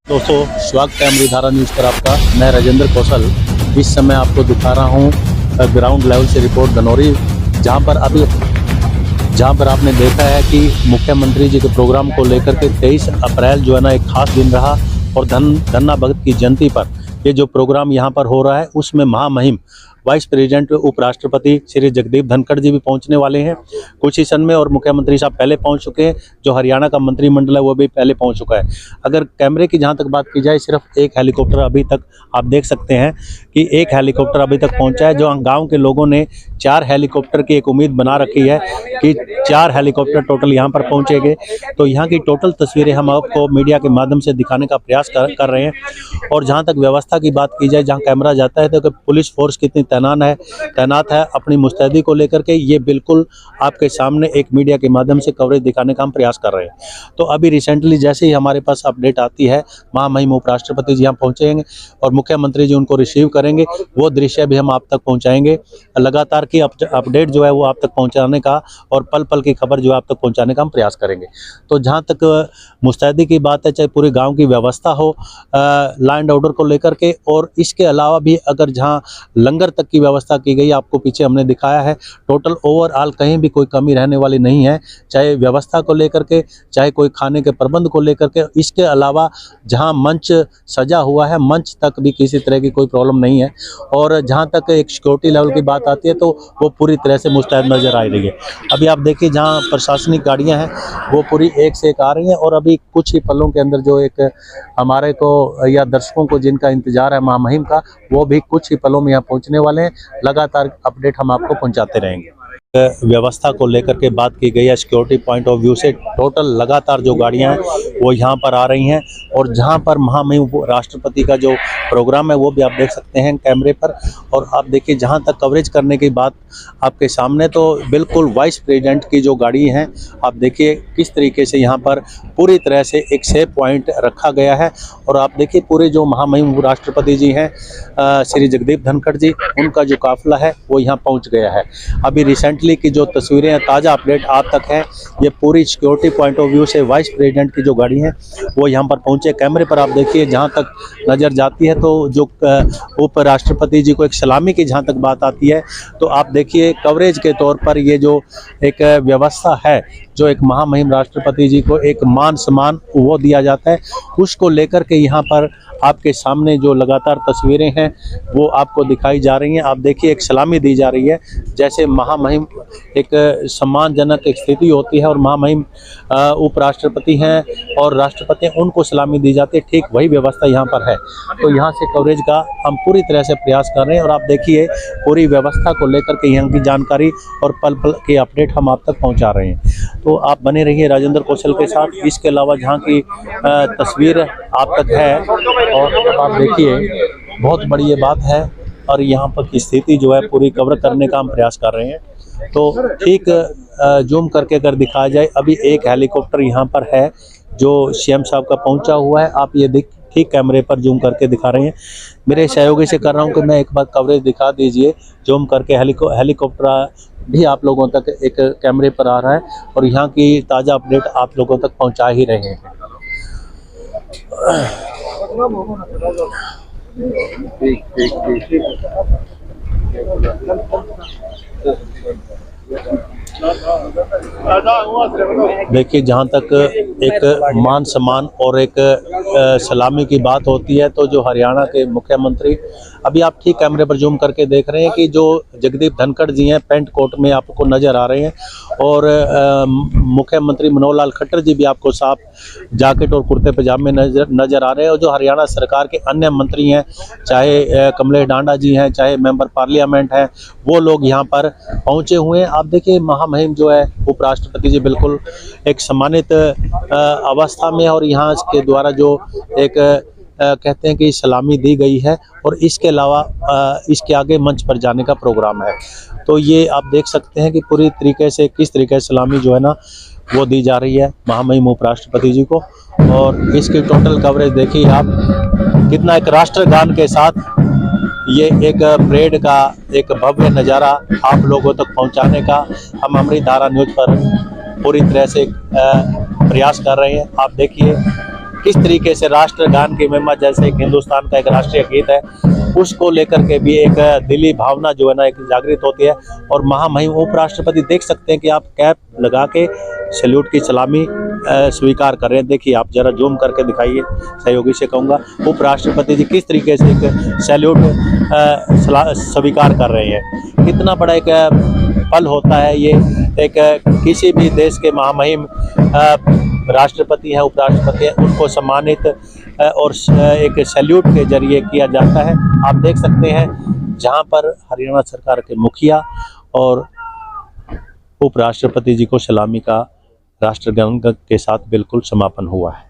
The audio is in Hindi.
दोस्तों, स्वागत है अमृतधारा न्यूज़ पर आपका। मैं राजेंद्र कौशल इस समय आपको दिखा रहा हूँ ग्राउंड लेवल से रिपोर्ट धनौरी, जहाँ पर आपने देखा है कि मुख्यमंत्री जी के प्रोग्राम को लेकर के 23 अप्रैल जो है ना एक खास दिन रहा। और धन्ना भगत की जयंती पर ये जो प्रोग्राम यहाँ पर हो रहा है उसमें महामहिम वाइस प्रेसिडेंट उपराष्ट्रपति श्री जगदीप धनखड़ जी भी पहुंचने वाले हैं कुछ ही क्षण में, और मुख्यमंत्री साहब पहले पहुंच चुके हैं। जो हरियाणा का मंत्रिमंडल है वो भी पहले पहुंच चुका है। अगर कैमरे की जहां तक बात की जाए, सिर्फ एक हेलीकॉप्टर अभी तक आप देख सकते हैं कि एक हेलीकॉप्टर अभी तक पहुंचा है। जो गाँव के लोगों ने 4 हेलीकॉप्टर की एक उम्मीद बना रखी है कि 4 हेलीकॉप्टर टोटल यहाँ पर पहुँचेंगे। तो यहाँ की टोटल तस्वीरें हम आपको मीडिया के माध्यम से दिखाने का प्रयास कर रहे हैं। और जहाँ तक व्यवस्था की बात की जाए, जहाँ कैमरा जाता है तो पुलिस फोर्स कितनी तैनात है अपनी मुस्तैदी को लेकर के, ये बिल्कुल आपके सामने एक मीडिया के माध्यम से कवरेज दिखाने का हम प्रयास कर रहे हैं। तो अभी रिसेंटली जैसे ही हमारे पास अपडेट आती है, महामहिम उपराष्ट्रपति जी यहाँ पहुँचेंगे और मुख्यमंत्री जी उनको रिसीव करेंगे, वो दृश्य भी हम आप तक पहुँचाएंगे। लगातार की अपडेट जो है वो आप तक पहुँचाने का और पल पल की खबर जो है आप तक पहुँचाने का हम प्रयास करेंगे। तो जहाँ तक मुस्तैदी की बात है, चाहे पूरे गाँव की व्यवस्था हो लॉ एंड ऑर्डर को लेकर के, और इसके अलावा भी अगर जहाँ लंगर तक की व्यवस्था की गई, आपको पीछे हमने दिखाया है। टोटल ओवरऑल कहीं भी कोई कमी रहने वाली नहीं है, चाहे व्यवस्था को लेकर के, चाहे कोई खाने के प्रबंध को लेकर के। इसके अलावा जहां मंच सजा हुआ है, मंच तक भी किसी तरह की कोई प्रॉब्लम नहीं है। और जहां तक एक सिक्योरिटी लेवल की बात आती है तो वो पूरी तरह से मुस्तैद नजर आ रही है। अभी आप देखिए जहाँ प्रशासनिक गाड़ियाँ हैं वो पूरी एक से एक आ रही हैं, और अभी कुछ ही पलों के अंदर जो एक हमारे को या दर्शकों को जिनका इंतजार है महामहिम का, वो भी कुछ ही पलों में यहाँ पहुँचने वाले हैं। लगातार अपडेट हम आपको पहुंचाते रहेंगे। व्यवस्था को लेकर के बात की गई है, सिक्योरिटी पॉइंट ऑफ व्यू से टोटल लगातार जो गाड़ियां हैं वो यहां पर आ रही हैं। और जहां पर महामहिम राष्ट्रपति का जो प्रोग्राम है वो भी आप देख सकते हैं कैमरे पर। और आप देखिए जहां तक कवरेज करने की बात आपके सामने, तो बिल्कुल वाइस प्रेसिडेंट की जो गाड़ी हैं, आप देखिए किस तरीके से यहाँ पर पूरी तरह से एक सेफ पॉइंट रखा गया है। और आप देखिए पूरे जो महामहिम राष्ट्रपति जी हैं श्री जगदीप धनखड़ जी, उनका जो काफिला है वो यहाँ पहुँच गया है। अभी रिसेंटली की जो तस्वीरें हैं, ताज़ा अपडेट आप तक है, ये पूरी सिक्योरिटी पॉइंट ऑफ व्यू से वाइस प्रेसिडेंट की जो गाड़ी है वो यहाँ पर पहुँचे। कैमरे पर आप देखिए जहाँ तक नज़र जाती है, तो जो उपराष्ट्रपति जी को एक सलामी की जहाँ तक बात आती है, तो आप देखिए कवरेज के तौर पर ये जो एक व्यवस्था है, जो एक महामहिम राष्ट्रपति जी को एक मान सम्मान वो दिया जाता है, उसको लेकर के यहाँ पर आपके सामने जो लगातार तस्वीरें हैं वो आपको दिखाई जा रही हैं। आप देखिए एक सलामी दी जा रही है, जैसे महामहिम एक सम्मानजनक एक स्थिति होती है और महामहिम उपराष्ट्रपति हैं और राष्ट्रपति हैं, उनको सलामी दी जाती है, ठीक वही व्यवस्था यहाँ पर है। तो यहाँ से कवरेज का हम पूरी तरह से प्रयास कर रहे हैं। और आप देखिए पूरी व्यवस्था को लेकर के यहाँ की जानकारी और पल पल की अपडेट हम आप तक पहुँचा रहे हैं। तो आप बने रहिए राजेंद्र कौशल के साथ। इसके अलावा जहाँ की तस्वीर आप तक है, और आप देखिए बहुत बड़ी ये बात है, और यहाँ पर की स्थिति जो है पूरी कवर करने का हम प्रयास कर रहे हैं। तो ठीक जूम करके अगर दिखाया जाए, अभी एक हेलीकॉप्टर यहाँ पर है जो सीएम साहब का पहुँचा हुआ है। आप ये ठीक कैमरे पर जूम करके दिखा रहे हैं। मेरे सहयोगी से कर रहा हूँ कि मैं एक बार कवरेज दिखा दीजिए जूम करके। हेलीकॉप्टर भी आप लोगों तक एक कैमरे पर आ रहा है, और यहाँ की ताज़ा अपडेट आप लोगों तक पहुँचा ही रहे हैं। देखिए जहाँ तक एक मान सम्मान और एक सलामी की बात होती है, तो जो हरियाणा के मुख्यमंत्री, अभी आप ठीक कैमरे पर जूम करके देख रहे हैं कि जो जगदीप धनखड़ जी हैं पेंट कोट में आपको नज़र आ रहे हैं, और मुख्यमंत्री मनोहर लाल खट्टर जी भी आपको साफ जैकेट और कुर्ते पजामे नज़र आ रहे हैं। और जो हरियाणा सरकार के अन्य मंत्री हैं, चाहे कमलेश डांडा जी हैं, चाहे मेंबर पार्लियामेंट हैं, वो लोग यहाँ पर पहुँचे हुए हैं। आप देखिए महामहिम जो है उपराष्ट्रपति जी बिल्कुल एक सम्मानित अवस्था में, और यहाँ के द्वारा जो एक कहते हैं कि सलामी दी गई है, और इसके अलावा इसके आगे मंच पर जाने का प्रोग्राम है। तो ये आप देख सकते हैं कि पूरी तरीके से किस तरीके से सलामी जो है ना वो दी जा रही है महामहिम उपराष्ट्रपति जी को। और इसकी टोटल कवरेज देखिए आप, कितना एक राष्ट्रगान के साथ ये एक परेड का एक भव्य नज़ारा आप लोगों तक पहुंचाने का हम अमृतधारा न्यूज़ पर पूरी तरह से प्रयास कर रहे हैं। आप देखिए किस तरीके से राष्ट्रगान की महिमा, जैसे एक हिंदुस्तान का एक राष्ट्रीय गीत है, उसको लेकर के भी एक दिली भावना जो है ना एक जागृत होती है। और महामहिम उपराष्ट्रपति देख सकते हैं कि आप कैप लगा के सैल्यूट की सलामी स्वीकार कर रहे हैं। देखिए आप जरा जूम करके दिखाइए, सहयोगी से कहूँगा उपराष्ट्रपति जी किस तरीके से एक सैल्यूट स्वीकार कर रहे हैं। कितना बड़ा एक पल होता है ये, एक किसी भी देश के महामहिम राष्ट्रपति है, उपराष्ट्रपति है, उनको सम्मानित और एक सैल्यूट के जरिए किया जाता है। आप देख सकते हैं जहां पर हरियाणा सरकार के मुखिया और उपराष्ट्रपति जी को सलामी का राष्ट्रगान के साथ बिल्कुल समापन हुआ है।